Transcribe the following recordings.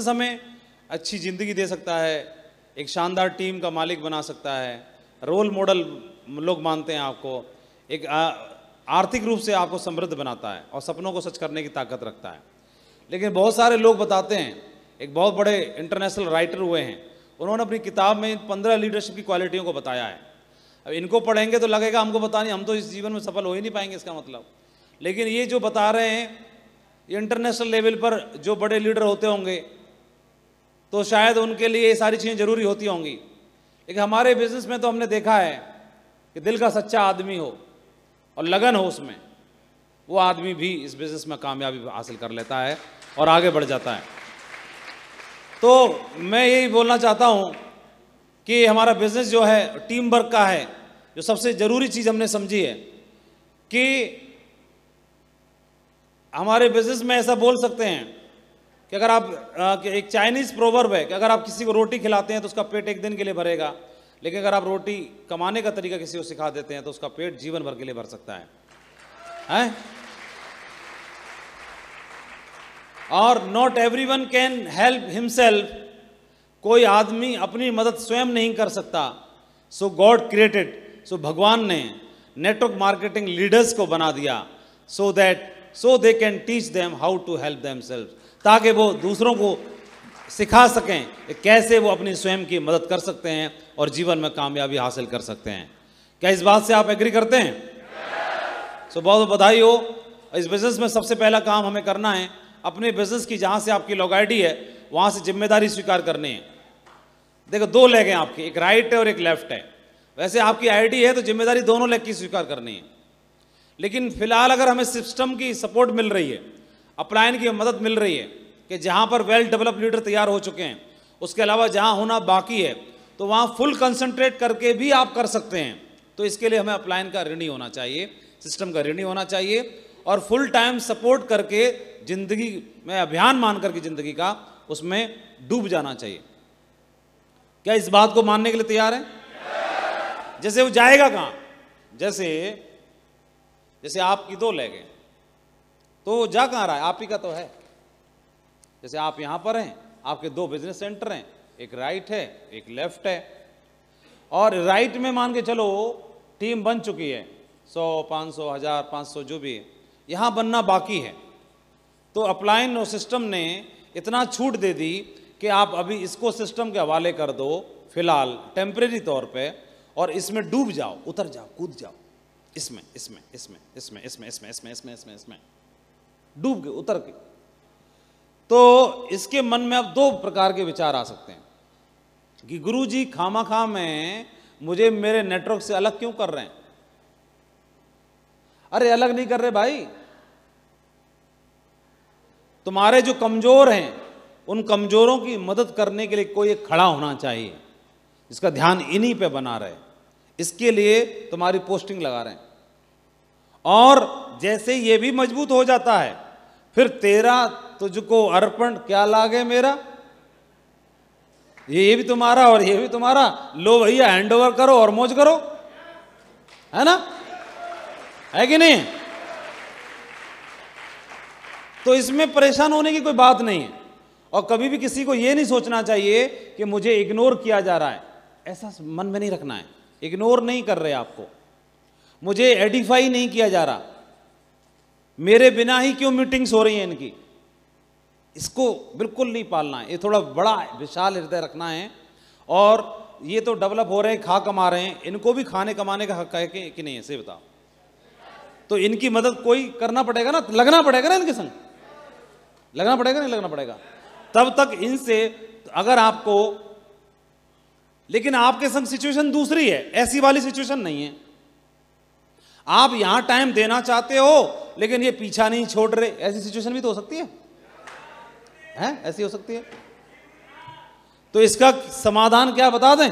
Business हमें अच्छी ज़िंदगी दे सकता है, एक शानदार टीम का मालिक बना सकता है, रोल मॉडल लोग मानते हैं आपको, एक आर्थिक रूप से आपको समृद्ध बनाता है और सपनों को सच करने की ताकत रखता है। लेकिन बहुत सारे लोग बताते हैं, एक बहुत बड़े इंटरनेशनल राइटर हुए हैं, उन्होंने अपनी किताब में इन 15 लीडरशिप की क्वालिटियों को बताया है। अब इनको पढ़ेंगे तो लगेगा हमको पता नहीं, हम तो इस जीवन में सफल हो ही नहीं पाएंगे इसका मतलब। लेकिन ये जो बता रहे हैं, ये इंटरनेशनल लेवल पर जो बड़े लीडर होते होंगे तो शायद उनके लिए ये सारी चीज़ें ज़रूरी होती होंगी। लेकिन हमारे बिजनेस में तो हमने देखा है कि दिल का सच्चा आदमी हो और लगन हो उसमें, वो आदमी भी इस बिज़नेस में कामयाबी हासिल कर लेता है और आगे बढ़ जाता है। तो मैं यही बोलना चाहता हूँ कि हमारा बिज़नेस जो है टीम वर्क का है। जो सबसे ज़रूरी चीज़ हमने समझी है कि हमारे बिज़नेस में ऐसा बोल सकते हैं कि अगर आप एक चाइनीज़ प्रोवर्ब है कि अगर आप किसी को रोटी खिलाते हैं तो उसका पेट एक दिन के लिए भरेगा, लेकिन अगर आप रोटी कमाने का तरीका किसी को सिखा देते हैं तो उसका पेट जीवन भर के लिए भर सकता है, हैं? और not everyone can help himself, कोई आदमी अपनी मदद स्वयं नहीं कर सकता। सो गॉड क्रिएटेड, सो भगवान ने नेटवर्क मार्केटिंग लीडर्स को बना दिया so they can teach them how to help themselves, ताकि वो दूसरों को सिखा सकें कि कैसे वो अपनी स्वयं की मदद कर सकते हैं और जीवन में कामयाबी हासिल कर सकते हैं। क्या इस बात से आप एग्री करते हैं? सो बहुत बधाई हो। इस बिज़नेस में सबसे पहला काम हमें करना है, अपने बिज़नेस की जहाँ से आपकी लॉग आईडी है वहाँ से जिम्मेदारी स्वीकार करनी है। देखो, दो लेग हैं आपके, एक राइट है और एक लेफ्ट है। वैसे आपकी आईडी है तो जिम्मेदारी दोनों लेग की स्वीकार करनी है। लेकिन फिलहाल अगर हमें सिस्टम की सपोर्ट मिल रही है, अपलाइन की मदद मिल रही है कि जहाँ पर वेल डेवलप लीडर तैयार हो चुके हैं, उसके अलावा जहाँ होना बाकी है तो वहाँ फुल कंसंट्रेट करके भी आप कर सकते हैं। तो इसके लिए हमें अपलाइन का ऋणी होना चाहिए, सिस्टम का ऋणी होना चाहिए और फुल टाइम सपोर्ट करके जिंदगी में अभियान मान करके जिंदगी का उसमें डूब जाना चाहिए। क्या इस बात को मानने के लिए तैयार हैं? जैसे वो जाएगा कहाँ? जैसे आपकी दो लेग हैं तो वो जा कहाँ रहा है? आप ही का तो है। जैसे आप यहाँ पर हैं, आपके दो बिजनेस सेंटर हैं, एक राइट है एक लेफ्ट है, और राइट में मान के चलो टीम बन चुकी है, 100 500 1000 500 जो भी है, यहाँ बनना बाकी है। तो अपलाइन और सिस्टम ने इतना छूट दे दी कि आप अभी इसको सिस्टम के हवाले कर दो फिलहाल टेम्परेरी तौर पे, और इसमें डूब जाओ, उतर जाओ, कूद जाओ, इसमें इसमें इसमें इसमें इसमें इसमें इसमें इसमें इसमें इसमें डूब के उतर के। तो इसके मन में अब दो प्रकार के विचार आ सकते हैं कि गुरुजी खामा में मुझे मेरे नेटवर्क से अलग क्यों कर रहे हैं? अरे अलग नहीं कर रहे भाई, तुम्हारे जो कमजोर हैं उन कमजोरों की मदद करने के लिए कोई एक खड़ा होना चाहिए जिसका ध्यान इन्हीं पे बना रहे। इसके लिए तुम्हारी पोस्टिंग लगा रहे हैं, और जैसे ये भी मजबूत हो जाता है फिर तेरा तुझको अर्पण क्या लागे मेरा, ये भी तुम्हारा और ये भी तुम्हारा, लो भैया हैंड ओवर करो और मौज करो, है ना? है कि नहीं? तो इसमें परेशान होने की कोई बात नहीं है, और कभी भी किसी को यह नहीं सोचना चाहिए कि मुझे इग्नोर किया जा रहा है, ऐसा मन में नहीं रखना है। इग्नोर नहीं कर रहे आपको, मुझे एडिफाई नहीं किया जा रहा, मेरे बिना ही क्यों मीटिंग्स हो रही हैं इनकी, इसको बिल्कुल नहीं पालना है। ये थोड़ा बड़ा विशाल हृदय रखना है। और ये तो डेवलप हो रहे हैं, खा कमा रहे हैं, इनको भी खाने कमाने का हक है कि नहीं, ऐसे बताओ। तो इनकी मदद कोई करना पड़ेगा ना, लगना पड़ेगा ना, इनके संग लगना पड़ेगा, नहीं लगना पड़ेगा? तब तक इनसे अगर आपको, लेकिन आपके संग सिचुएशन दूसरी है, ऐसी वाली सिचुएशन नहीं है। आप यहां टाइम देना चाहते हो लेकिन ये पीछा नहीं छोड़ रहे, ऐसी सिचुएशन भी तो हो सकती है, ऐसी हो सकती है। तो इसका समाधान क्या बता दें?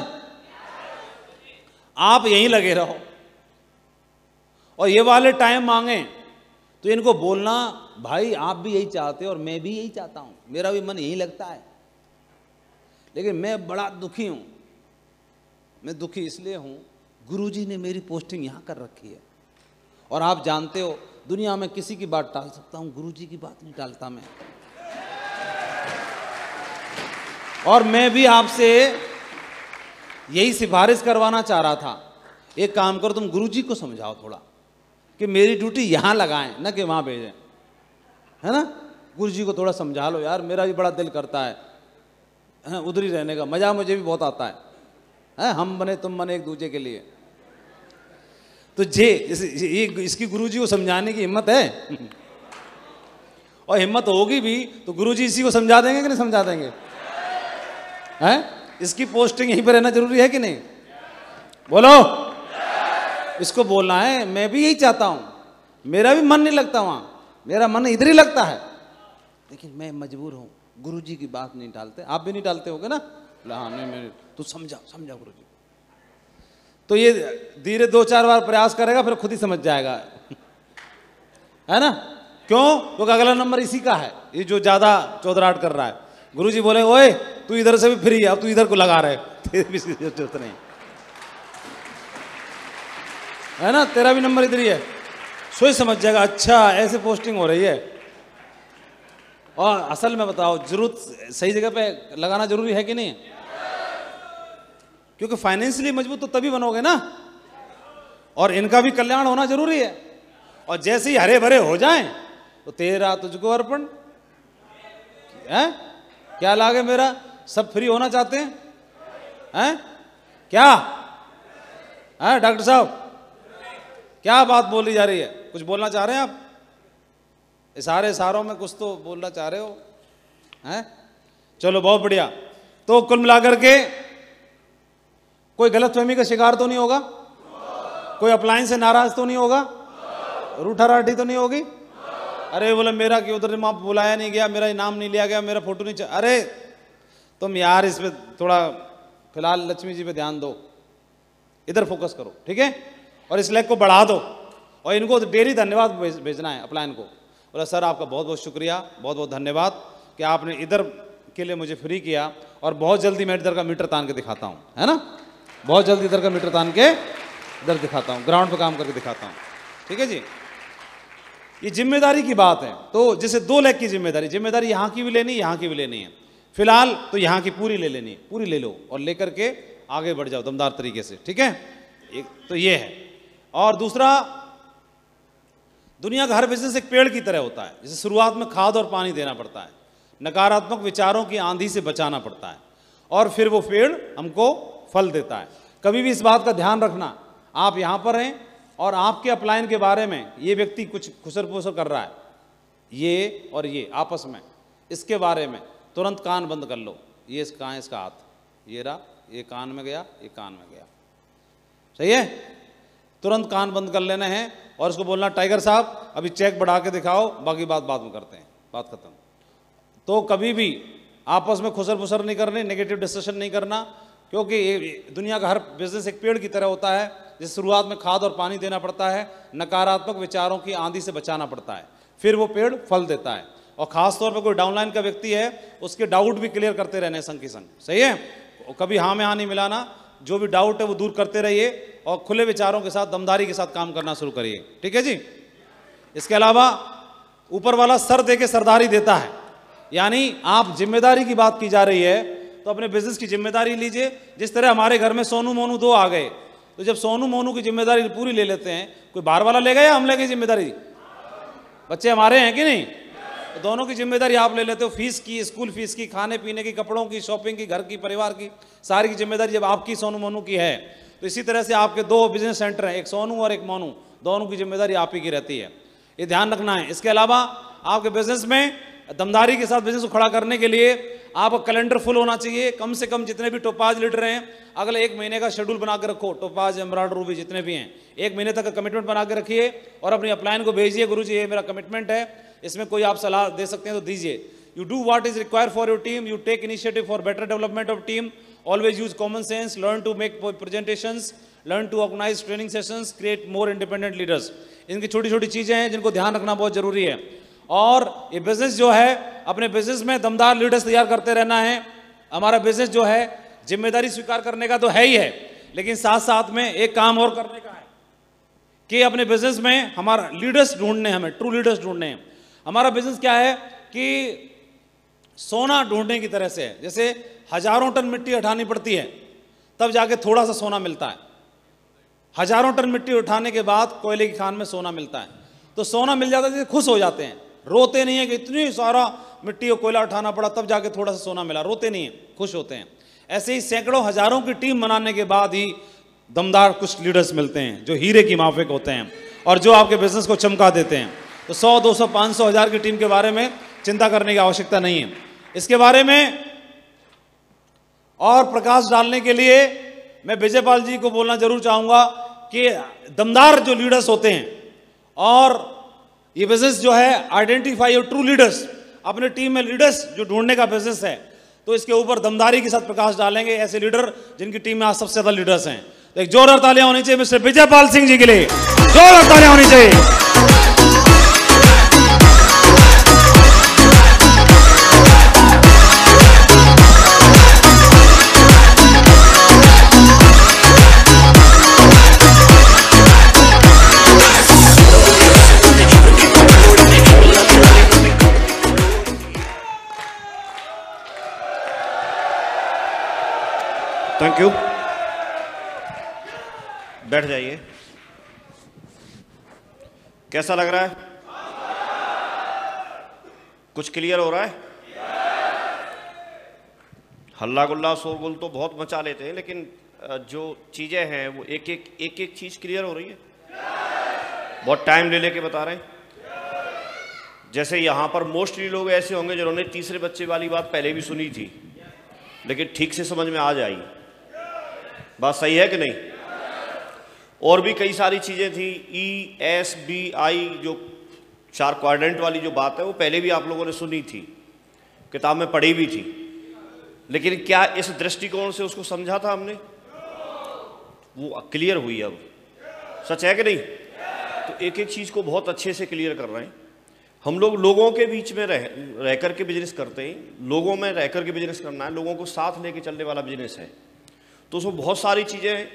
आप यहीं लगे रहो, और ये वाले टाइम मांगे तो इनको बोलना, भाई आप भी यही चाहते हो और मैं भी यही चाहता हूं, मेरा भी मन यही लगता है, लेकिन मैं बड़ा दुखी हूं। मैं दुखी इसलिए हूं, गुरुजी ने मेरी पोस्टिंग यहां कर रखी है, और आप जानते हो दुनिया में किसी की बात टाल सकता हूं, गुरुजी की बात नहीं टालता मैं। और मैं भी आपसे यही सिफारिश करवाना चाह रहा था, एक काम करो तुम गुरुजी को समझाओ थोड़ा कि मेरी ड्यूटी यहाँ लगाएं ना कि वहाँ भेजें, है ना। गुरुजी को थोड़ा समझा लो यार, मेरा भी बड़ा दिल करता है उधर ही रहने का, मजा मुझे भी बहुत आता है, हम बने तुम बने एक दूसरे के लिए। तो इसकी गुरुजी को समझाने की हिम्मत है और हिम्मत होगी भी तो गुरुजी इसी को समझा देंगे कि नहीं समझा देंगे, हैं? इसकी पोस्टिंग यहीं पर रहना जरूरी है कि नहीं? बोलो, इसको बोलना है। मैं भी यही चाहता हूं, मेरा भी मन नहीं लगता वहां, मेरा मन इधर ही लगता है, लेकिन मैं मजबूर हूं, गुरुजी की बात नहीं टालते। आप भी नहीं टालते होगे ना? हाँ नहीं, मैं तू समझा गुरुजी। तो ये धीरे 2-4 बार प्रयास करेगा फिर खुद ही समझ जाएगा, है ना। क्यों? क्योंकि अगला नंबर इसी का है, ये जो ज्यादा चौधराहट कर रहा है। गुरुजी बोले ओए तू इधर से भी फ्री है, अब तू इधर को लगा रहे, तेरी भी जरूरत नहीं, है ना, तेरा भी नंबर इधर ही है। सोच समझ जाएगा, अच्छा ऐसे पोस्टिंग हो रही है। और असल में बताओ, जरूरत सही जगह पे लगाना जरूरी है कि नहीं? क्योंकि फाइनेंशियली मजबूत तो तभी बनोगे ना, और इनका भी कल्याण होना जरूरी है। और जैसे ही हरे भरे हो जाएं तो तेरा तुझको अर्पण, है क्या लागे मेरा, सब फ्री होना चाहते हैं क्या? है डॉक्टर साहब, क्या बात बोली जा रही है? कुछ बोलना चाह रहे हैं आप? इशारों में कुछ तो बोलना चाह रहे हो, हैं? चलो बहुत बढ़िया। तो कुल मिलाकर के कोई गलतफहमी का शिकार तो नहीं होगा, कोई अप्लायंस से नाराज तो नहीं होगा, रूठा राठी तो नहीं होगी। अरे बोले मेरा क्यों उधर बुलाया नहीं गया, मेरा नाम नहीं लिया गया, मेरा फोटो नहीं अरे तुम यार इस पे थोड़ा फिलहाल लक्ष्मी जी पे ध्यान दो, इधर फोकस करो, ठीक है। और इस लेग को बढ़ा दो, और इनको डेली धन्यवाद भेजना है अप्लायन को। बोला सर आपका बहुत बहुत शुक्रिया, बहुत बहुत धन्यवाद कि आपने इधर के लिए मुझे फ्री किया, और बहुत जल्दी मैं इधर का मीटर तान के दिखाता हूँ, है ना, बहुत जल्दी इधर का मीटर तान के इधर दिखाता हूँ, ग्राउंड पे काम करके दिखाता हूँ, ठीक है जी। ये जिम्मेदारी की बात है। तो जैसे 2 लेग की जिम्मेदारी यहाँ की भी लेनी, यहाँ की भी लेनी है। फिलहाल तो यहाँ की पूरी ले लेनी है, पूरी ले लो और लेकर के आगे बढ़ जाओ दमदार तरीके से, ठीक है। एक तो ये है। और दूसरा, दुनिया का हर बिजनेस एक पेड़ की तरह होता है, जैसे शुरुआत में खाद और पानी देना पड़ता है, नकारात्मक विचारों की आंधी से बचाना पड़ता है, और फिर वो पेड़ हमको फल देता है। कभी भी इस बात का ध्यान रखना, आप यहाँ पर हैं और आपके अपलायन के बारे में ये व्यक्ति कुछ खुसर पुसर कर रहा है, ये और ये आपस में, इसके बारे में तुरंत कान बंद कर लो। ये कहाँ है इसका हाथ, ये रहा, ये कान में गया, ये कान में गया, सही है। तुरंत कान बंद कर लेना है और उसको बोलना टाइगर साहब अभी चेक बढ़ा के दिखाओ, बाकी बात बाद में करते हैं, बात खत्म। तो कभी भी आपस में खुसर पुसर नहीं करनी, नेगेटिव डिस्कशन नहीं करना, क्योंकि दुनिया का हर बिजनेस एक पेड़ की तरह होता है, जिस शुरुआत में खाद और पानी देना पड़ता है, नकारात्मक विचारों की आंधी से बचाना पड़ता है, फिर वो पेड़ फल देता है। और खास तौर पर कोई डाउनलाइन का व्यक्ति है, उसके डाउट भी क्लियर करते रहने संग की संग, सही है। कभी हाँ में हाँ नहीं मिलाना, जो भी डाउट है वो दूर करते रहिए और खुले विचारों के साथ, दमदारी के साथ काम करना शुरू करिए, ठीक है जी। इसके अलावा ऊपर वाला सर दे के सरदारी देता है, यानी आप जिम्मेदारी की बात की जा रही है तो अपने बिजनेस की जिम्मेदारी लीजिए। जिस तरह हमारे घर में सोनू मोनू 2 आ गए, तो जब सोनू मोनू की जिम्मेदारी पूरी ले लेते हैं, कोई बाहर वाला ले गया या हम ले गए जिम्मेदारी? बच्चे हमारे हैं कि नहीं? तो दोनों की जिम्मेदारी आप ले लेते हो, फीस की, स्कूल फीस की, खाने पीने की, कपड़ों की, शॉपिंग की, घर की, परिवार की, सारी की जिम्मेदारी जब आपकी सोनू मोनू की है, तो इसी तरह से आपके 2 बिजनेस सेंटर हैं, एक सोनू और एक मोनू, दोनों की जिम्मेदारी आप ही की रहती है, ये ध्यान रखना है। इसके अलावा आपके बिजनेस में दमदारी के साथ बिजनेस को खड़ा करने के लिए आपका कैलेंडर फुल होना चाहिए। कम से कम जितने भी टोपाज लीडर हैं, अगले 1 महीने का शेड्यूल बना के रखो, टोपाज, एमराल्ड, रूबी जितने भी हैं, 1 महीने तक का कमिटमेंट बना के रखिए और अपनी अपलाइन को भेजिए, गुरुजी ये मेरा कमिटमेंट है, इसमें कोई आप सलाह दे सकते हैं तो दीजिए। You do what is required for your team, you take initiative for better development of team, always use common sense, learn to make presentations, learn to organise training sessions, create more independent leaders. इनकी छोटी छोटी चीजें हैं जिनको ध्यान रखना बहुत जरूरी है। और ये बिजनेस जो है, अपने बिजनेस में दमदार लीडर्स तैयार करते रहना है। हमारा बिजनेस जो है जिम्मेदारी स्वीकार करने का तो है ही है, लेकिन साथ साथ में एक काम और करने का है कि अपने बिजनेस में हमारा लीडर्स ढूंढने हैं, हमें ट्रू लीडर्स ढूंढने हैं। हमारा बिजनेस क्या है कि सोना ढूंढने की तरह से है। जैसे हजारों टन मिट्टी उठानी पड़ती है तब जाके थोड़ा सा सोना मिलता है, हजारों टन मिट्टी उठाने के बाद कोयले की खान में सोना मिलता है। तो सोना मिल जाता है, खुश हो जाते हैं, रोते नहीं है कि इतनी सारा मिट्टी और कोयला उठाना पड़ा तब जाके थोड़ा सा सोना मिला, रोते नहीं है, खुश होते हैं। ऐसे ही सैकड़ों हजारों की टीम बनाने के बाद ही दमदार कुछ लीडर्स मिलते हैं जो हीरे की माफिक होते हैं और जो आपके बिजनेस को चमका देते हैं। तो 100, 200, 500, 1000 की टीम के बारे में चिंता करने की आवश्यकता नहीं है। इसके बारे में और प्रकाश डालने के लिए मैं विजयपाल जी को बोलना जरूर चाहूंगा कि दमदार जो लीडर्स होते हैं और ये बिजनेस जो है आइडेंटिफाई योर ट्रू लीडर्स, अपने टीम में लीडर्स जो ढूंढने का बिजनेस है, तो इसके ऊपर दमदारी के साथ प्रकाश डालेंगे ऐसे लीडर जिनकी टीम में आज सबसे ज्यादा लीडर्स हैं। तो एक जोरदार तालियां होनी चाहिए मिस्टर विजयपाल सिंह जी के लिए, जोरदार तालियां होनी चाहिए। थैंक यू, बैठ जाइए। कैसा लग रहा है? कुछ क्लियर हो रहा है? हल्ला गुल्ला शोरगुल तो बहुत मचा लेते हैं, लेकिन जो चीजें हैं वो एक एक चीज क्लियर हो रही है। बहुत टाइम ले लेके बता रहे हैं। जैसे यहां पर मोस्टली लोग ऐसे होंगे जिन्होंने तीसरे बच्चे वाली बात पहले भी सुनी थी, लेकिन ठीक से समझ में आ जाई। बात सही है कि नहीं? और भी कई सारी चीजें थी, ESBI जो 4 क्वाड्रेंट वाली जो बात है वो पहले भी आप लोगों ने सुनी थी, किताब में पढ़ी भी थी, लेकिन क्या इस दृष्टिकोण से उसको समझा था हमने? वो क्लियर हुई अब। सच है कि नहीं? तो एक एक चीज को बहुत अच्छे से क्लियर कर रहे हैं हम लोग। लोगों के बीच में रह करके बिजनेस करते हैं, लोगों में रह करके बिजनेस करना है, लोगों को साथ लेके चलने वाला बिजनेस है। तो उसमें बहुत सारी चीज़ें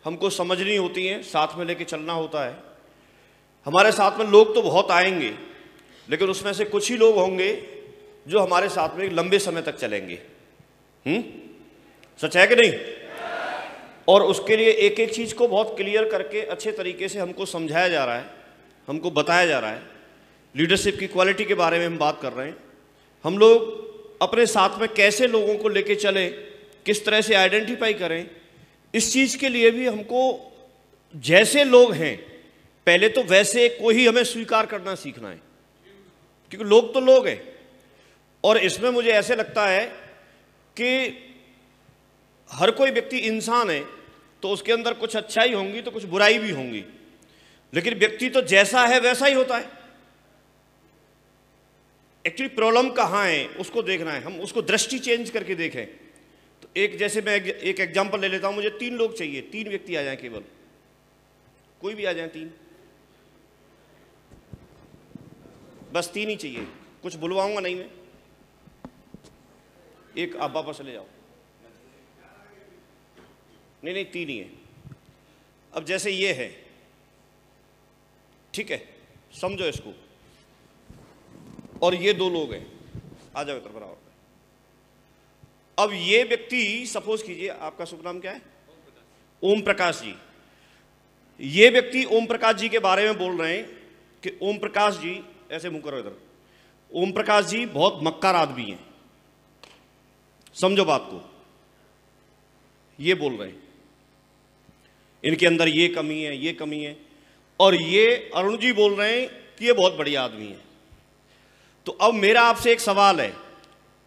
हमको समझनी होती हैं, साथ में लेके चलना होता है। हमारे साथ में लोग तो बहुत आएंगे, लेकिन उसमें से कुछ ही लोग होंगे जो हमारे साथ में लंबे समय तक चलेंगे। सच है कि नहीं? और उसके लिए एक एक चीज़ को बहुत क्लियर करके अच्छे तरीके से हमको समझाया जा रहा है, हमको बताया जा रहा है। लीडरशिप की क्वालिटी के बारे में हम बात कर रहे हैं। हम लोग अपने साथ में कैसे लोगों को लेके चले, किस तरह से आइडेंटिफाई करें, इस चीज के लिए भी हमको जैसे लोग हैं पहले तो वैसे को ही हमें स्वीकार करना सीखना है, क्योंकि लोग तो लोग हैं। और इसमें मुझे ऐसे लगता है कि हर कोई व्यक्ति इंसान है, तो उसके अंदर कुछ अच्छाई होंगी तो कुछ बुराई भी होंगी, लेकिन व्यक्ति तो जैसा है वैसा ही होता है। एक्चुअली प्रॉब्लम कहाँ है उसको देखना है, हम उसको दृष्टि चेंज करके देखें। तो एक जैसे मैं एक एग्जांपल ले लेता हूं, मुझे 3 लोग चाहिए, 3 व्यक्ति आ जाएं, केवल कोई भी आ जाएं, 3, बस 3 ही चाहिए, कुछ बुलवाऊंगा नहीं मैं। एक आप वापस चले जाओ। नहीं 3 ही है। अब जैसे ये है, ठीक है, समझो इसको, और ये 2 लोग हैं, आ जाओ इधर बराबर। अब ये व्यक्ति, सपोज कीजिए आपका शुभ नाम क्या है? ओम प्रकाश जी। ये व्यक्ति ओम प्रकाश जी के बारे में बोल रहे हैं कि ओम प्रकाश जी, ऐसे मुंह करो इधर, ओम प्रकाश जी बहुत मक्कार आदमी हैं, समझो बात को। ये बोल रहे हैं इनके अंदर ये कमी है, ये कमी है। और ये अरुण जी बोल रहे हैं कि ये बहुत बढ़िया आदमी है। तो अब मेरा आपसे एक सवाल है,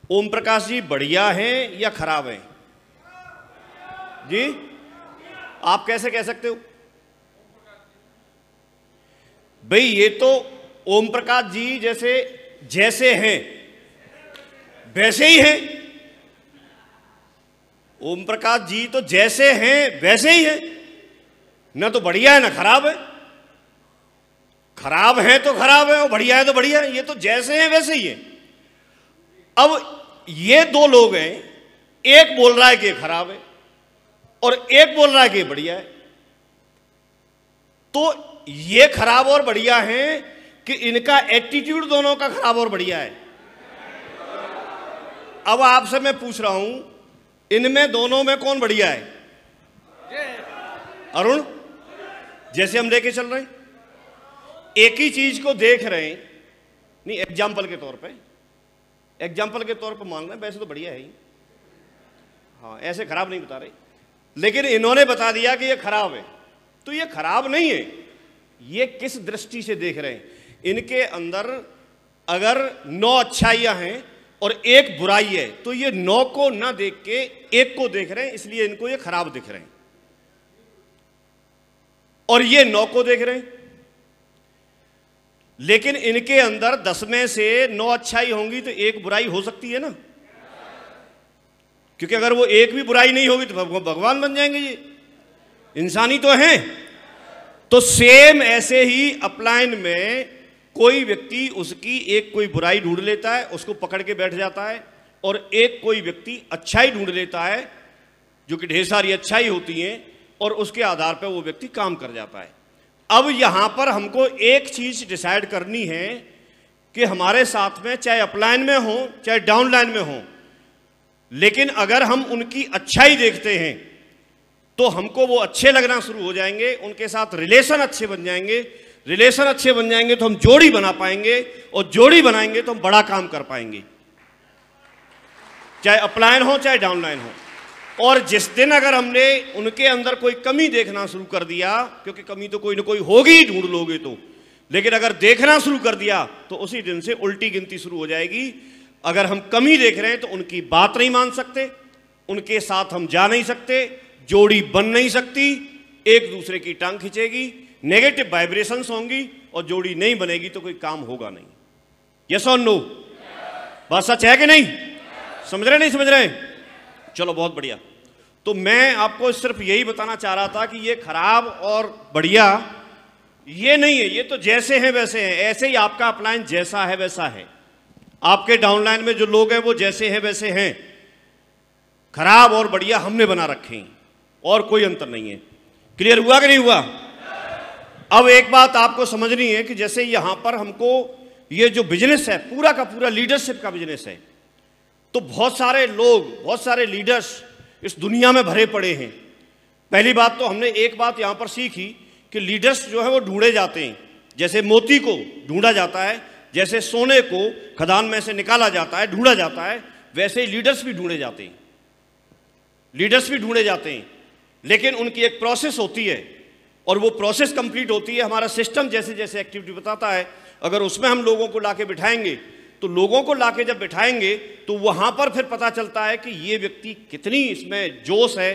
ओम प्रकाश जी बढ़िया हैं या खराब हैं? जी आप कैसे कह सकते हो भाई? ये तो ओम प्रकाश जी जैसे हैं वैसे ही हैं। ओम प्रकाश जी तो जैसे हैं वैसे ही हैं, ना तो बढ़िया है ना खराब है। खराब है तो खराब है और बढ़िया है तो बढ़िया है, ये तो जैसे हैं वैसे ही है। अब ये 2 लोग हैं, एक बोल रहा है कि खराब है और एक बोल रहा है कि बढ़िया है। तो ये खराब और बढ़िया है कि इनका एटीट्यूड दोनों का खराब और बढ़िया है? अब आपसे मैं पूछ रहा हूं, इनमें दोनों में कौन बढ़िया है? अरुण, जैसे हम लेके चल रहे हैं, एक ही चीज को देख रहे हैं, नहीं एग्जाम्पल के तौर पे मान रहे हैं, वैसे तो बढ़िया है ही, हाँ ऐसे खराब नहीं बता रहे, लेकिन इन्होंने बता दिया कि ये खराब है, तो ये खराब नहीं है। ये किस दृष्टि से देख रहे हैं? इनके अंदर अगर 9 अच्छाइयां हैं और 1 बुराई है, तो ये 9 को ना देख के 1 को देख रहे हैं, इसलिए इनको ये खराब दिख रहे हैं। और ये 9 को देख रहे हैं, लेकिन इनके अंदर 10 में से 9 अच्छाई होंगी तो 1 बुराई हो सकती है ना, क्योंकि अगर वो 1 भी बुराई नहीं होगी तो भगवान बन जाएंगे, ये इंसानी तो हैं। तो सेम ऐसे ही अपलाइन में कोई व्यक्ति उसकी एक कोई बुराई ढूंढ लेता है, उसको पकड़ के बैठ जाता है, और एक कोई व्यक्ति अच्छाई ढूंढ लेता है, जो कि ढेर सारी अच्छाई होती हैं, और उसके आधार पर वो व्यक्ति काम कर जाता है। अब यहां पर हमको एक चीज डिसाइड करनी है कि हमारे साथ में चाहे अपलाइन में हो चाहे डाउनलाइन में हो, लेकिन अगर हम उनकी अच्छाई देखते हैं तो हमको वो अच्छे लगना शुरू हो जाएंगे, उनके साथ रिलेशन अच्छे बन जाएंगे, रिलेशन अच्छे बन जाएंगे तो हम जोड़ी बना पाएंगे, और जोड़ी बनाएंगे तो हम बड़ा काम कर पाएंगे, चाहे अपलाइन हो चाहे डाउनलाइन हो। और जिस दिन अगर हमने उनके अंदर कोई कमी देखना शुरू कर दिया, क्योंकि कमी तो कोई ना कोई होगी, ढूंढ लोगे तो, लेकिन अगर देखना शुरू कर दिया तो उसी दिन से उल्टी गिनती शुरू हो जाएगी। अगर हम कमी देख रहे हैं तो उनकी बात नहीं मान सकते, उनके साथ हम जा नहीं सकते, जोड़ी बन नहीं सकती, एक दूसरे की टांग खींचेगी, नेगेटिव वाइब्रेशंस होंगी, और जोड़ी नहीं बनेगी तो कोई काम होगा नहीं। यस और नो? बात सच है कि नहीं? समझ रहे नहीं समझ रहे? चलो बहुत बढ़िया। तो मैं आपको सिर्फ यही बताना चाह रहा था कि ये खराब और बढ़िया ये नहीं है, ये तो जैसे हैं वैसे हैं। ऐसे ही आपका अपलाइन जैसा है वैसा है, आपके डाउनलाइन में जो लोग हैं वो जैसे हैं वैसे हैं। खराब और बढ़िया हमने बना रखे हैं, और कोई अंतर नहीं है। क्लियर हुआ कि नहीं हुआ? अब एक बात आपको समझनी है कि जैसे यहां पर हमको ये जो बिजनेस है पूरा का पूरा लीडरशिप का बिजनेस है, तो बहुत सारे लोग, बहुत सारे लीडर्स इस दुनिया में भरे पड़े हैं। पहली बात तो हमने एक बात यहां पर सीखी कि लीडर्स जो है वो ढूंढे जाते हैं। जैसे मोती को ढूंढा जाता है, जैसे सोने को खदान में से निकाला जाता है, ढूंढा जाता है, वैसे ही लीडर्स भी ढूंढे जाते हैं। लीडर्स भी ढूंढे जाते हैं, लेकिन उनकी एक प्रोसेस होती है, और वो प्रोसेस कंप्लीट होती है। हमारा सिस्टम जैसे जैसे एक्टिविटी बताता है, अगर उसमें हम लोगों को लाके बिठाएंगे, तो लोगों को लाके जब बिठाएंगे तो वहां पर फिर पता चलता है कि ये व्यक्ति कितनी इसमें जोश है,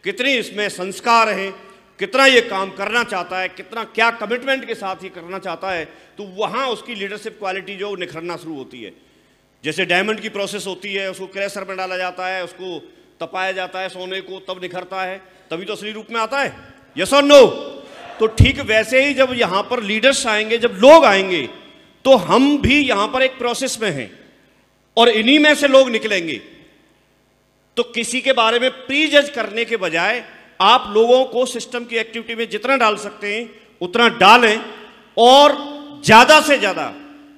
कितनी इसमें संस्कार है, कितना ये काम करना चाहता है, कितना क्या कमिटमेंट के साथ ये करना चाहता है, तो वहां उसकी लीडरशिप क्वालिटी जो निखरना शुरू होती है। जैसे डायमंड की प्रोसेस होती है, उसको क्रैशर में डाला जाता है, उसको तपाया जाता है सोने को, तब निखरता है, तभी तो असली रूप में आता है। यस और नो? तो ठीक वैसे ही जब यहां पर लीडर्स आएंगे, जब लोग आएंगे, तो हम भी यहां पर एक प्रोसेस में हैं, और इन्हीं में से लोग निकलेंगे। तो किसी के बारे में प्री जज करने के बजाय आप लोगों को सिस्टम की एक्टिविटी में जितना डाल सकते हैं उतना डालें, और ज्यादा से ज्यादा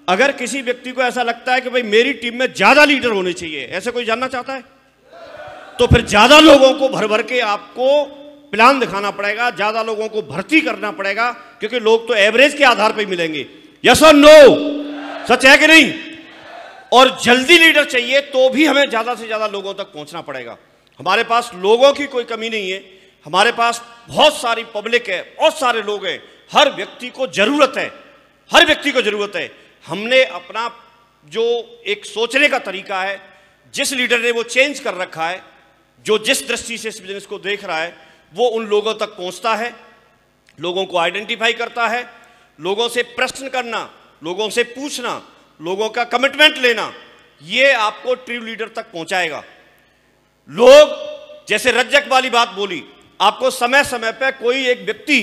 अगर किसी व्यक्ति को ऐसा लगता है कि भाई मेरी टीम में ज्यादा लीडर होने चाहिए, ऐसे कोई जानना चाहता है, तो फिर ज्यादा लोगों को भर भर के आपको प्लान दिखाना पड़ेगा, ज्यादा लोगों को भर्ती करना पड़ेगा, क्योंकि लोग तो एवरेज के आधार पर मिलेंगे। यस और नो? सच है कि नहीं? और जल्दी लीडर चाहिए तो भी हमें ज्यादा से ज्यादा लोगों तक पहुंचना पड़ेगा। हमारे पास लोगों की कोई कमी नहीं है, हमारे पास बहुत सारी पब्लिक है, बहुत सारे लोग हैं, हर व्यक्ति को जरूरत है, हर व्यक्ति को जरूरत है। हमने अपना जो एक सोचने का तरीका है, जिस लीडर ने वो चेंज कर रखा है, जो जिस दृष्टि से इस बिजनेस को देख रहा है, वो उन लोगों तक पहुंचता है, लोगों को आइडेंटिफाई करता है, लोगों से प्रश्न करना, लोगों से पूछना, लोगों का कमिटमेंट लेना, ये आपको ट्रू लीडर तक पहुंचाएगा। लोग जैसे रज्जक वाली बात बोली, आपको समय समय पे कोई एक व्यक्ति,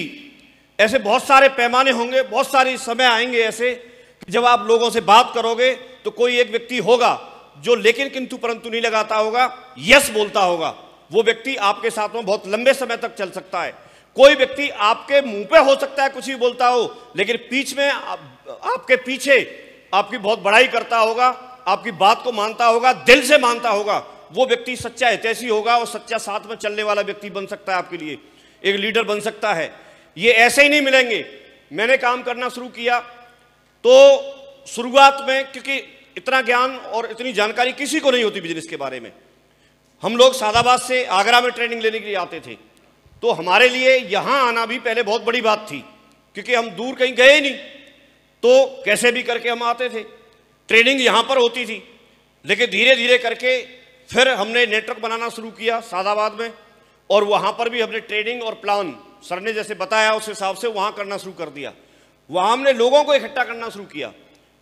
ऐसे बहुत सारे पैमाने होंगे, बहुत सारे समय आएंगे ऐसे कि जब आप लोगों से बात करोगे तो कोई एक व्यक्ति होगा जो लेकिन किंतु परंतु नहीं लगाता होगा, यस बोलता होगा। वो व्यक्ति आपके साथ में बहुत लंबे समय तक चल सकता है। कोई व्यक्ति आपके मुंह पे हो सकता है कुछ भी बोलता हो, लेकिन बीच में आपके पीछे आपकी बहुत बड़ाई करता होगा, आपकी बात को मानता होगा, दिल से मानता होगा, वो व्यक्ति सच्चा हितैषी होगा और सच्चा साथ में चलने वाला व्यक्ति बन सकता है, आपके लिए एक लीडर बन सकता है। ये ऐसे ही नहीं मिलेंगे। मैंने काम करना शुरू किया तो शुरुआत में, क्योंकि इतना ज्ञान और इतनी जानकारी किसी को नहीं होती बिजनेस के बारे में, हम लोग सादाबाद से आगरा में ट्रेनिंग लेने के लिए आते थे, तो हमारे लिए यहाँ आना भी पहले बहुत बड़ी बात थी, क्योंकि हम दूर कहीं गए नहीं, तो कैसे भी करके हम आते थे। ट्रेनिंग यहाँ पर होती थी, लेकिन धीरे धीरे करके फिर हमने नेटवर्क बनाना शुरू किया सादाबाद में, और वहाँ पर भी हमने ट्रेनिंग और प्लान सर ने जैसे बताया उस हिसाब से वहाँ करना शुरू कर दिया। वहाँ हमने लोगों को इकट्ठा करना शुरू किया।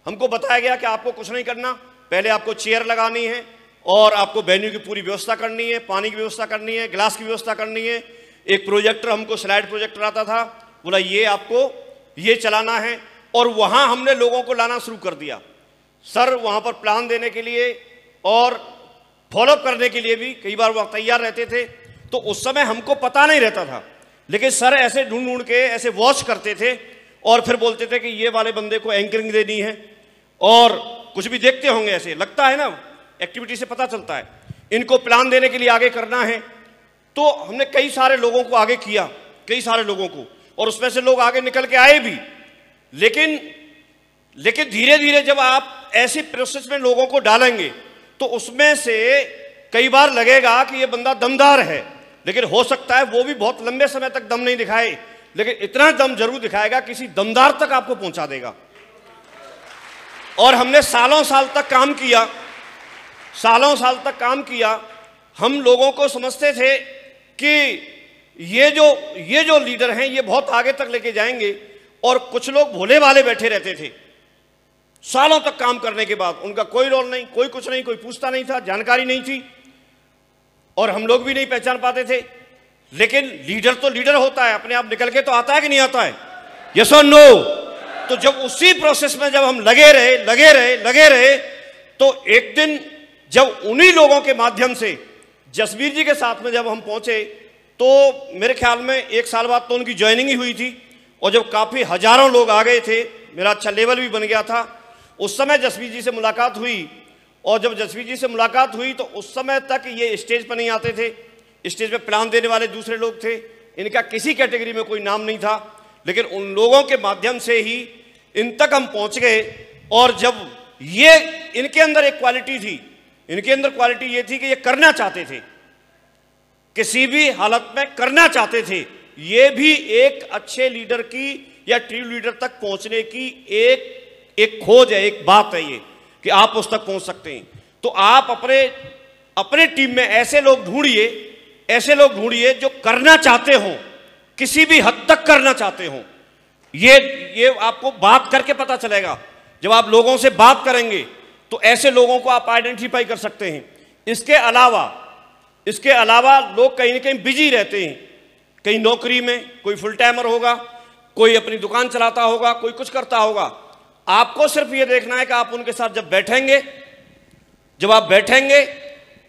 हमको बताया गया कि आपको कुछ नहीं करना, पहले आपको चेयर लगानी है और आपको वेन्यू की पूरी व्यवस्था करनी है, पानी की व्यवस्था करनी है, गिलास की व्यवस्था करनी है। एक प्रोजेक्टर, हमको स्लाइड प्रोजेक्टर आता था, बोला ये आपको ये चलाना है, और वहाँ हमने लोगों को लाना शुरू कर दिया। सर वहाँ पर प्लान देने के लिए और फॉलोअप करने के लिए भी कई बार वहाँ तैयार रहते थे, तो उस समय हमको पता नहीं रहता था, लेकिन सर ऐसे ढूंढ ढूंढ के ऐसे वॉच करते थे और फिर बोलते थे कि ये वाले बंदे को एंकरिंग देनी है, और कुछ भी देखते होंगे, ऐसे लगता है ना, एक्टिविटी से पता चलता है, इनको प्लान देने के लिए आगे करना है। तो हमने कई सारे लोगों को आगे किया, कई सारे लोगों को, और उसमें से लोग आगे निकल के आए भी। लेकिन धीरे धीरे जब आप ऐसी प्रोसेस में लोगों को डालेंगे तो उसमें से कई बार लगेगा कि ये बंदा दमदार है, लेकिन हो सकता है वो भी बहुत लंबे समय तक दम नहीं दिखाए, लेकिन इतना दम जरूर दिखाएगा, किसी दमदार तक आपको पहुंचा देगा। और हमने सालों साल तक काम किया, सालों साल तक काम किया। हम लोगों को समझते थे कि ये जो लीडर हैं ये बहुत आगे तक लेके जाएंगे, और कुछ लोग भोले भाले बैठे रहते थे। सालों तक काम करने के बाद उनका कोई रोल नहीं, कोई कुछ नहीं, कोई पूछता नहीं था, जानकारी नहीं थी, और हम लोग भी नहीं पहचान पाते थे। लेकिन लीडर तो लीडर होता है, अपने आप निकल के तो आता है कि नहीं आता है, यस और नो। तो जब उसी प्रोसेस में जब हम लगे रहे, तो एक दिन जब उन्हीं लोगों के माध्यम से जसबीर जी के साथ में जब हम पहुंचे, तो मेरे ख्याल में 1 साल बाद तो उनकी ज्वाइनिंग ही हुई थी, और जब काफी हजारों लोग आ गए थे, मेरा अच्छा लेवल भी बन गया था, उस समय जसबीर जी से मुलाकात हुई। और जब जसबीर जी से मुलाकात हुई तो उस समय तक ये स्टेज पर नहीं आते थे, स्टेज पे प्लान देने वाले दूसरे लोग थे, इनका किसी कैटेगरी में कोई नाम नहीं था, लेकिन उन लोगों के माध्यम से ही इन तक हम पहुंच गए। और जब ये इनके अंदर एक क्वालिटी थी, इनके अंदर क्वालिटी ये थी कि ये करना चाहते थे, किसी भी हालत में करना चाहते थे। ये भी एक अच्छे लीडर की या टीम लीडर तक पहुंचने की एक खोज है, एक बात है ये, कि आप उस तक पहुंच सकते हैं। तो आप अपने टीम में ऐसे लोग ढूंढिए जो करना चाहते हो, किसी भी हद तक करना चाहते हो। ये आपको बात करके पता चलेगा। जब आप लोगों से बात करेंगे तो ऐसे लोगों को आप आइडेंटिफाई कर सकते हैं। इसके अलावा लोग कहीं ना कहीं बिजी रहते हैं, कहीं नौकरी में, कोई फुल टाइमर होगा, कोई अपनी दुकान चलाता होगा, कोई कुछ करता होगा। आपको सिर्फ ये देखना है कि आप उनके साथ जब आप बैठेंगे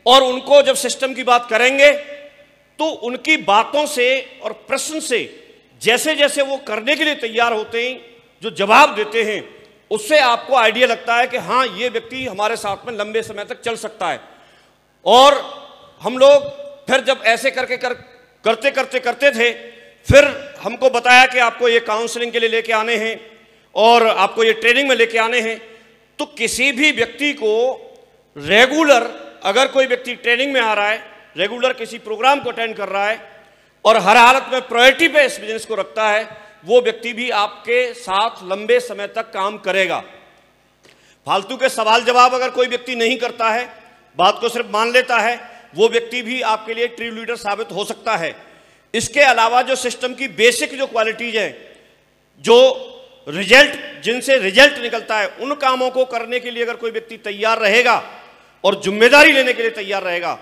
और उनको जब सिस्टम की बात करेंगे, तो उनकी बातों से और प्रश्न से जैसे जैसे वो करने के लिए तैयार होते हैं, जो जवाब देते हैं, उससे आपको आइडिया लगता है कि हाँ, ये व्यक्ति हमारे साथ में लंबे समय तक चल सकता है। और हम लोग फिर जब ऐसे करते थे, फिर हमको बताया कि आपको ये काउंसलिंग के लिए लेके आने हैं और आपको ये ट्रेनिंग में लेके आने हैं। तो किसी भी व्यक्ति को रेगुलर, अगर कोई व्यक्ति ट्रेनिंग में आ रहा है, रेगुलर किसी प्रोग्राम को अटेंड कर रहा है और हर हालत में प्रायोरिटी पे इस बिजनेस को रखता है, वो व्यक्ति भी आपके साथ लंबे समय तक काम करेगा। फालतू के सवाल जवाब अगर कोई व्यक्ति नहीं करता है, बात को सिर्फ मान लेता है, वो व्यक्ति भी आपके लिए ट्री लीडर साबित हो सकता है। इसके अलावा जो सिस्टम की बेसिक जो क्वालिटीज हैं, जिनसे रिजल्ट निकलता है, उन कामों को करने के लिए अगर कोई व्यक्ति तैयार रहेगा और जिम्मेदारी लेने के लिए तैयार रहेगा,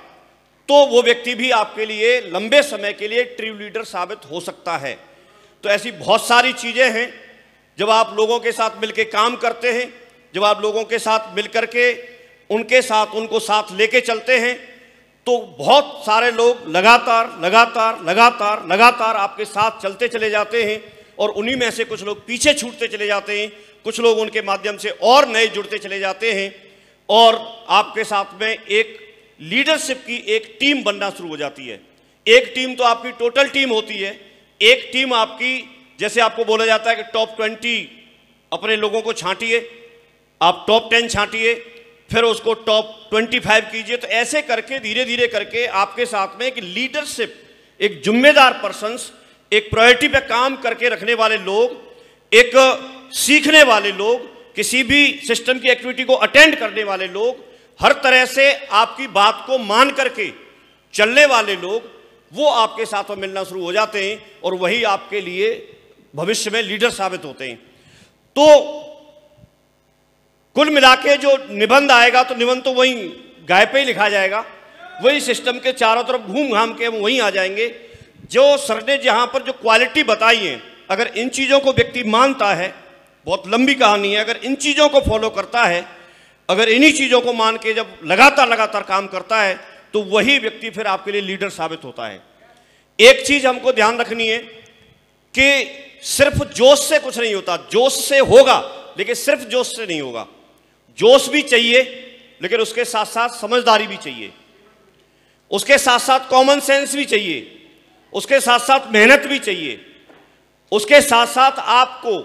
तो वो व्यक्ति भी आपके लिए लंबे समय के लिए ट्री लीडर साबित हो सकता है। तो ऐसी बहुत सारी चीजें हैं। जब आप लोगों के साथ मिलकर काम करते हैं, जब आप लोगों के साथ मिलकर के उनको साथ लेके चलते हैं, तो बहुत सारे लोग लगातार आपके साथ चलते चले जाते हैं, और उन्हीं में से कुछ लोग पीछे छूटते चले जाते हैं, कुछ लोग उनके माध्यम से और नए जुड़ते चले जाते हैं। और आपके साथ में एक लीडरशिप की एक टीम बनना शुरू हो जाती है। एक टीम तो आपकी टोटल टीम होती है, एक टीम आपकी, जैसे आपको बोला जाता है कि टॉप 20 अपने लोगों को छांटिए, आप टॉप 10 छांटिए, फिर उसको टॉप 25 कीजिए। तो ऐसे करके धीरे धीरे करके आपके साथ में एक लीडरशिप, एक जिम्मेदार पर्सन्स, एक प्रायोरिटी पे काम करके रखने वाले लोग, एक सीखने वाले लोग, किसी भी सिस्टम की एक्टिविटी को अटेंड करने वाले लोग, हर तरह से आपकी बात को मान करके चलने वाले लोग, वो आपके साथ में मिलना शुरू हो जाते हैं और वही आपके लिए भविष्य में लीडर साबित होते हैं। तो कुल मिला के जो निबंध आएगा तो निबंध तो वही गाय पे ही लिखा जाएगा, वही सिस्टम के चारों तरफ घूम घाम के हम वहीं आ जाएंगे। जो सर ने जहां पर जो क्वालिटी बताई है, अगर इन चीज़ों को व्यक्ति मानता है, बहुत लंबी कहानी है, अगर इन चीज़ों को फॉलो करता है, अगर इन्हीं चीज़ों को मान के जब लगातार काम करता है, तो वही व्यक्ति फिर आपके लिए लीडर साबित होता है। एक चीज़ हमको ध्यान रखनी है कि सिर्फ जोश से कुछ नहीं होता, जोश से होगा लेकिन सिर्फ जोश से नहीं होगा। जोश भी चाहिए लेकिन उसके साथ साथ समझदारी भी चाहिए, उसके साथ साथ कॉमन सेंस भी चाहिए, उसके साथ साथ मेहनत भी चाहिए, उसके साथ साथ आपको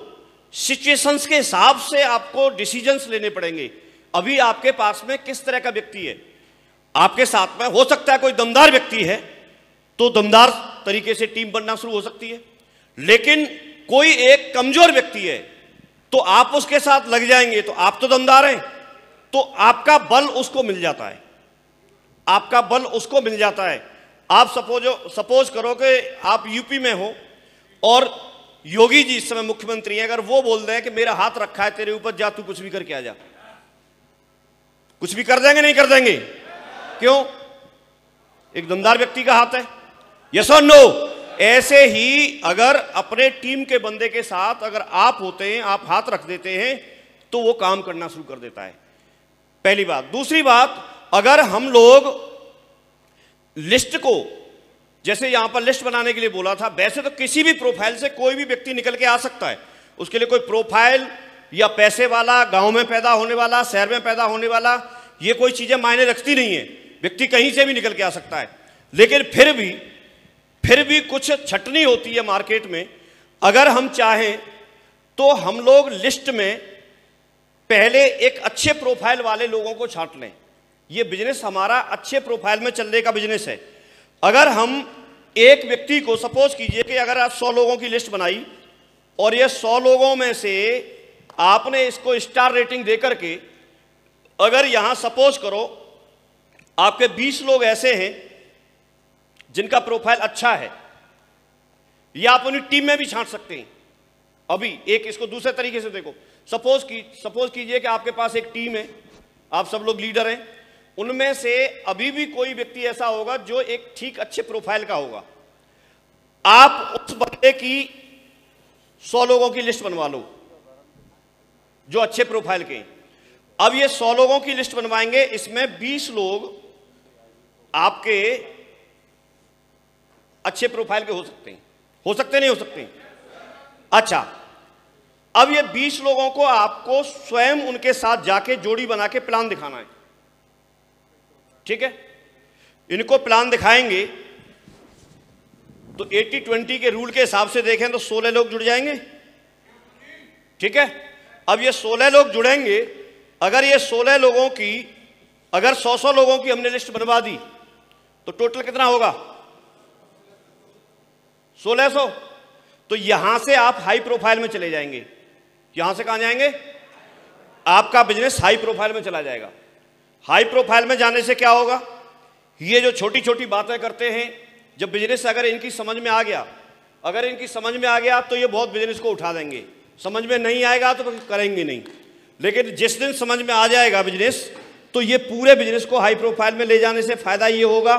सिचुएशंस के हिसाब से आपको डिसीजंस लेने पड़ेंगे। अभी आपके पास में किस तरह का व्यक्ति है आपके साथ में, हो सकता है कोई दमदार व्यक्ति है तो दमदार तरीके से टीम बनना शुरू हो सकती है, लेकिन कोई एक कमजोर व्यक्ति है तो आप उसके साथ लग जाएंगे तो आप तो दमदार हैं, तो आपका बल उसको मिल जाता है, आपका बल उसको मिल जाता है। आप सपोज करो कि आप यूपी में हो और योगी जी इस समय मुख्यमंत्री हैं, अगर वो बोल रहे हैं कि मेरा हाथ रखा है तेरे ऊपर, जा तू कुछ भी करके आ जा, कुछ भी कर देंगे? नहीं कर देंगे। क्यों? एक दमदार व्यक्ति का हाथ है। यस और नो? ऐसे ही अगर अपने टीम के बंदे के साथ अगर आप होते हैं, आप हाथ रख देते हैं, तो वो काम करना शुरू कर देता है। पहली बात। दूसरी बात, अगर हम लोग लिस्ट को, जैसे यहां पर लिस्ट बनाने के लिए बोला था, वैसे तो किसी भी प्रोफाइल से कोई भी व्यक्ति निकल के आ सकता है, उसके लिए कोई प्रोफाइल या पैसे वाला, गांव में पैदा होने वाला, शहर में पैदा होने वाला, ये कोई चीजें मायने रखती नहीं है, व्यक्ति कहीं से भी निकल के आ सकता है। लेकिन फिर भी कुछ छटनी होती है मार्केट में। अगर हम चाहें तो हम लोग लिस्ट में पहले एक अच्छे प्रोफाइल वाले लोगों को छांट लें। ये बिजनेस हमारा अच्छे प्रोफाइल में चलने का बिजनेस है। अगर हम एक व्यक्ति को, सपोज कीजिए कि अगर आप 100 लोगों की लिस्ट बनाई और ये 100 लोगों में से आपने इसको स्टार रेटिंग दे करके, अगर यहां सपोज करो आपके 20 लोग ऐसे हैं जिनका प्रोफाइल अच्छा है, या आप उन्हें टीम में भी छांट सकते हैं। अभी एक इसको दूसरे तरीके से देखो, सपोज कीजिए कि आपके पास एक टीम है, आप सब लोग लीडर हैं, उनमें से अभी भी कोई व्यक्ति ऐसा होगा जो एक ठीक अच्छे प्रोफाइल का होगा। आप उस बंदे की 100 लोगों की लिस्ट बनवा लो जो अच्छे प्रोफाइल के। अब ये 100 लोगों की लिस्ट बनवाएंगे, इसमें 20 लोग आपके अच्छे प्रोफाइल के हो सकते हैं, नहीं हो सकते? अच्छा, अब ये 20 लोगों को आपको स्वयं उनके साथ जाके जोड़ी बना के प्लान दिखाना है। ठीक है? इनको प्लान दिखाएंगे तो 80-20 के रूल के हिसाब से देखें तो 16 लोग जुड़ जाएंगे। ठीक है? अब ये 16 लोग जुड़ेंगे। अगर ये 16 लोगों की, अगर 100 लोगों की हमने लिस्ट बनवा दी तो टोटल कितना होगा? 1600। तो यहां से आप हाई प्रोफाइल में चले जाएंगे। यहां से कहां जाएंगे? आपका बिजनेस हाई प्रोफाइल में चला जाएगा। हाई प्रोफाइल में जाने से क्या होगा? ये जो छोटी छोटी बातें करते हैं, जब बिजनेस अगर इनकी समझ में आ गया, तो ये बहुत बिजनेस को उठा देंगे। समझ में नहीं आएगा तो करेंगे नहीं, लेकिन जिस दिन समझ में आ जाएगा बिजनेस, तो ये पूरे बिजनेस को हाई प्रोफाइल में ले जाने से फायदा ये होगा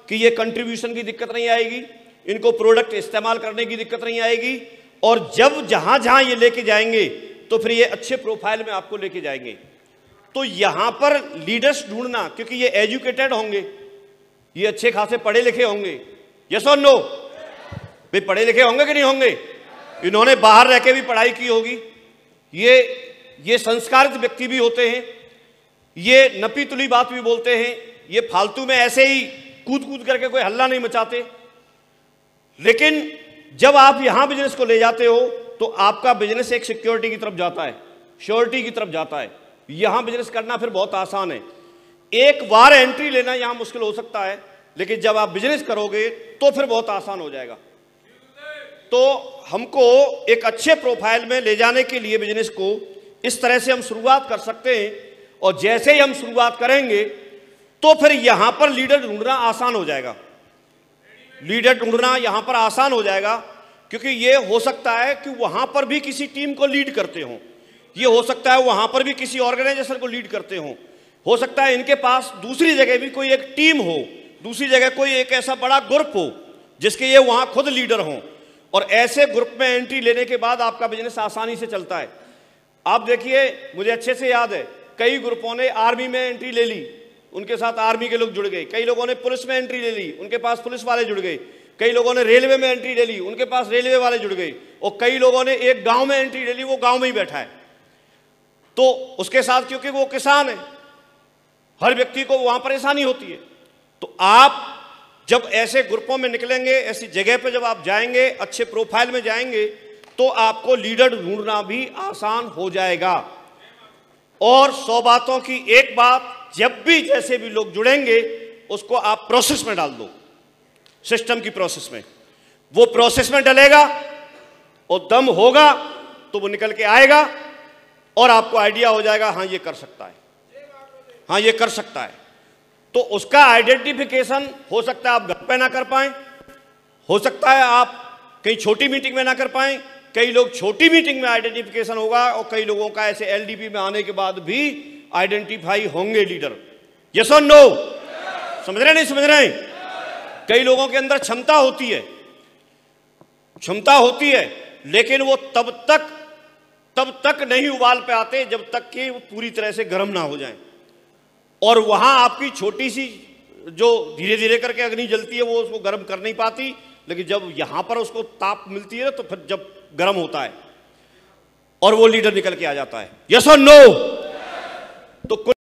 कि ये कंट्रीब्यूशन की दिक्कत नहीं आएगी, इनको प्रोडक्ट इस्तेमाल करने की दिक्कत नहीं आएगी, और जब जहां जहां ये लेके जाएंगे तो फिर ये अच्छे प्रोफाइल में आपको लेके जाएंगे। तो यहां पर लीडर्स ढूंढना, क्योंकि ये एजुकेटेड होंगे, ये अच्छे खासे पढ़े लिखे होंगे। यस और नो? भाई पढ़े लिखे होंगे कि नहीं होंगे? इन्होंने बाहर रह के भी पढ़ाई की होगी, ये संस्कारित व्यक्ति भी होते हैं, ये नपी तुली बात भी बोलते हैं, ये फालतू में ऐसे ही कूद कूद करके कोई हल्ला नहीं मचाते। लेकिन जब आप यहां बिजनेस को ले जाते हो तो आपका बिजनेस एक सिक्योरिटी की तरफ जाता है, श्योरिटी की तरफ जाता है। यहां बिजनेस करना फिर बहुत आसान है। एक बार एंट्री लेना यहां मुश्किल हो सकता है, लेकिन जब आप बिजनेस करोगे तो फिर बहुत आसान हो जाएगा। तो हमको एक अच्छे प्रोफाइल में ले जाने के लिए बिजनेस को इस तरह से हम शुरुआत कर सकते हैं, और जैसे ही हम शुरुआत करेंगे तो फिर यहां पर लीडर ढूंढना आसान हो जाएगा। लीडर ढूंढना यहां पर आसान हो जाएगा, क्योंकि ये हो सकता है कि वहां पर भी किसी टीम को लीड करते हो, ये हो सकता है वहां पर भी किसी ऑर्गेनाइजेशन को लीड करते हो सकता है इनके पास दूसरी जगह भी कोई एक टीम हो, दूसरी जगह कोई एक ऐसा बड़ा ग्रुप हो जिसके ये वहां खुद लीडर हों, और ऐसे ग्रुप में एंट्री लेने के बाद आपका बिजनेस आसानी से चलता है। आप देखिए, मुझे अच्छे से याद है, कई ग्रुपों ने आर्मी में एंट्री ले ली, उनके साथ आर्मी के लोग जुड़ गए। कई लोगों ने पुलिस में एंट्री ले ली, उनके पास पुलिस वाले जुड़ गए। कई लोगों ने रेलवे में एंट्री ले ली, उनके पास रेलवे वाले जुड़ गए। और कई लोगों ने एक गांव में एंट्री ले ली, वो गांव में ही बैठा है। तो उसके साथ, क्योंकि वो किसान है, हर व्यक्ति को वहां परेशानी होती है। तो आप जब ऐसे ग्रुपों में निकलेंगे, ऐसी जगह पे जब आप जाएंगे, अच्छे प्रोफाइल में जाएंगे, तो आपको लीडर ढूंढना भी आसान हो जाएगा। और 100 बातों की एक बात, जब भी जैसे भी लोग जुड़ेंगे उसको आप प्रोसेस में डाल दो, सिस्टम की प्रोसेस में। वो प्रोसेस में डलेगा और दम होगा तो वो निकल के आएगा, और आपको आइडिया हो जाएगा, हाँ ये कर सकता है, हाँ ये कर सकता है। तो उसका आइडेंटिफिकेशन हो सकता है आप घर पे ना कर पाए, हो सकता है आप कहीं छोटी मीटिंग में ना कर पाए। कई लोग छोटी मीटिंग में आइडेंटिफिकेशन होगा, और कई लोगों का ऐसे एलडीपी में आने के बाद भी आइडेंटिफाई होंगे लीडर। यस और नो? समझ रहे नहीं समझ रहे? कई लोगों के अंदर क्षमता होती है, लेकिन वो तब तक नहीं उबाल पे आते जब तक कि वो पूरी तरह से गर्म ना हो जाए। और वहां आपकी छोटी सी जो धीरे धीरे करके अग्नि जलती है, वो उसको गर्म कर नहीं पाती, लेकिन जब यहां पर उसको ताप मिलती है तो फिर जब गर्म होता है और वो लीडर निकल के आ जाता है। यस और नो? तो